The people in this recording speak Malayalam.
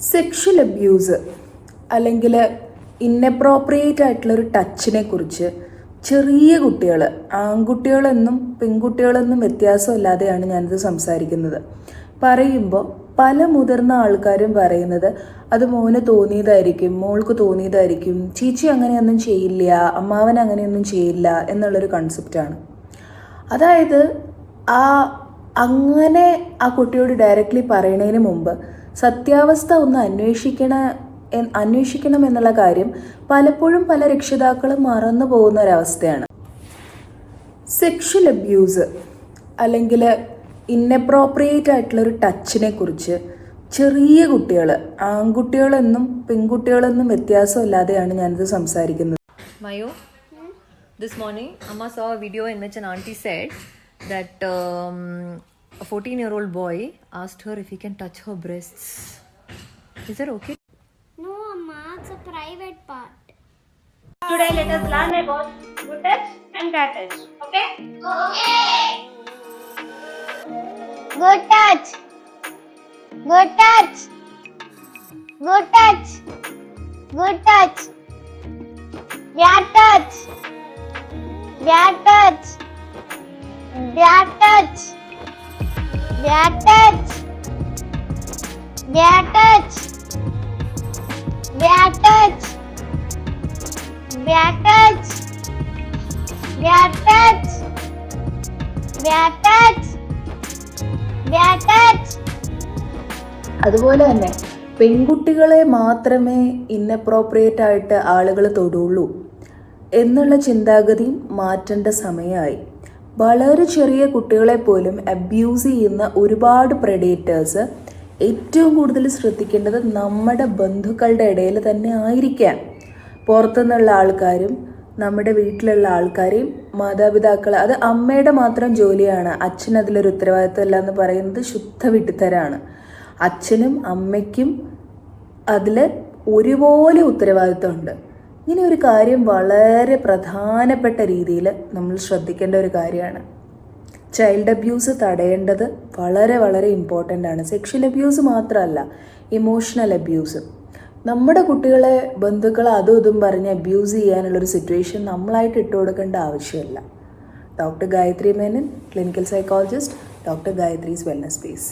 സെക്ഷൽ അബ്യൂസ് അല്ലെങ്കിൽ ഇന്നപ്രോപ്രിയേറ്റ് ആയിട്ടുള്ളൊരു ടച്ചിനെ കുറിച്ച് ചെറിയ കുട്ടികൾ, ആൺകുട്ടികളെന്നും പെൺകുട്ടികളെന്നും വ്യത്യാസമില്ലാതെയാണ് ഞാനിത് സംസാരിക്കുന്നത്. പറയുമ്പോൾ പല മുതിർന്ന ആൾക്കാരും പറയുന്നത് അത് മോന് തോന്നിയതായിരിക്കും, മോൾക്ക് തോന്നിയതായിരിക്കും, ചേച്ചി അങ്ങനെയൊന്നും ചെയ്യില്ല, അമ്മാവൻ അങ്ങനെയൊന്നും ചെയ്യില്ല എന്നുള്ളൊരു കൺസെപ്റ്റാണ്. അതായത് അങ്ങനെ ആ കുട്ടിയോട് ഡയറക്റ്റ്ലി പറയുന്നതിന് മുമ്പ് സത്യാവസ്ഥ ഒന്ന് അന്വേഷിക്കണം എന്നുള്ള കാര്യം പലപ്പോഴും പല രക്ഷിതാക്കളും മറന്നു പോകുന്ന ഒരവസ്ഥയാണ്. സെക്ഷൽ അബ്യൂസ് അല്ലെങ്കിൽ ഇന്നപ്രോപ്രിയേറ്റ് ആയിട്ടുള്ളൊരു ടച്ചിനെ കുറിച്ച് ചെറിയ കുട്ടികൾ, ആൺകുട്ടികളെന്നും പെൺകുട്ടികളെന്നും വ്യത്യാസമില്ലാതെയാണ് ഞാനിത് സംസാരിക്കുന്നത്. Mayo, this morning Amma saw a video in which an auntie said that a 14-year-old boy asked her if he can touch her breasts. Is that okay? No, Amma, it's a private part. Today let us learn about good touch and bad touch. Okay? Okay. Good touch. Good touch. Good touch. Good touch. Bad touch. Bad touch. Bad touch. Bad touch. Bad touch. Bad touch. Bad touch. Bad touch. Bad touch. Bad touch. അതുപോലെ തന്നെ പെൺകുട്ടികളെ മാത്രമേ ഇന്നപ്രോപ്രിയേറ്റ് ആയിട്ട് ആളുകൾ തൊടുള്ളൂ എന്നുള്ള ചിന്താഗതിയും മാറ്റേണ്ട സമയമായി. വളരെ ചെറിയ കുട്ടികളെ പോലും അബ്യൂസ് ചെയ്യുന്ന ഒരുപാട് പ്രെഡേറ്റേഴ്സ് ഏറ്റവും കൂടുതൽ ശ്രദ്ധിക്കേണ്ടത് നമ്മുടെ ബന്ധുക്കളുടെ ഇടയിൽ തന്നെ ആയിരിക്കാം. പുറത്തുനിന്നുള്ള ആൾക്കാരും നമ്മുടെ വീട്ടിലുള്ള ആൾക്കാരെയും മാതാപിതാക്കൾ, അത് അമ്മയുടെ മാത്രം ജോലിയാണ്, അച്ഛൻ അതിലൊരു ഉത്തരവാദിത്വമില്ല എന്ന് പറയുന്നത് ശുദ്ധ വിട്ടുതരാണ്. അച്ഛനും അമ്മയ്ക്കും അതിൽ ഒരുപോലെ ഉത്തരവാദിത്വമുണ്ട്. ഇങ്ങനെ ഒരു കാര്യം വളരെ പ്രധാനപ്പെട്ട രീതിയിൽ നമ്മൾ ശ്രദ്ധിക്കേണ്ട ഒരു കാര്യമാണ്. ചൈൽഡ് അബ്യൂസ് തടയേണ്ടത് വളരെ വളരെ ഇമ്പോർട്ടൻ്റ് ആണ്. സെക്ഷൽ അബ്യൂസ് മാത്രമല്ല, ഇമോഷണൽ അബ്യൂസ്. നമ്മുടെ കുട്ടികളെ ബന്ധുക്കൾ അതും ഇതും പറഞ്ഞ് അബ്യൂസ് ചെയ്യാനുള്ളൊരു സിറ്റുവേഷൻ നമ്മളായിട്ട് ഇട്ട് കൊടുക്കേണ്ട ആവശ്യമില്ല. Doctor Gayathri Menon, clinical psychologist, doctor Gayathri's wellness space.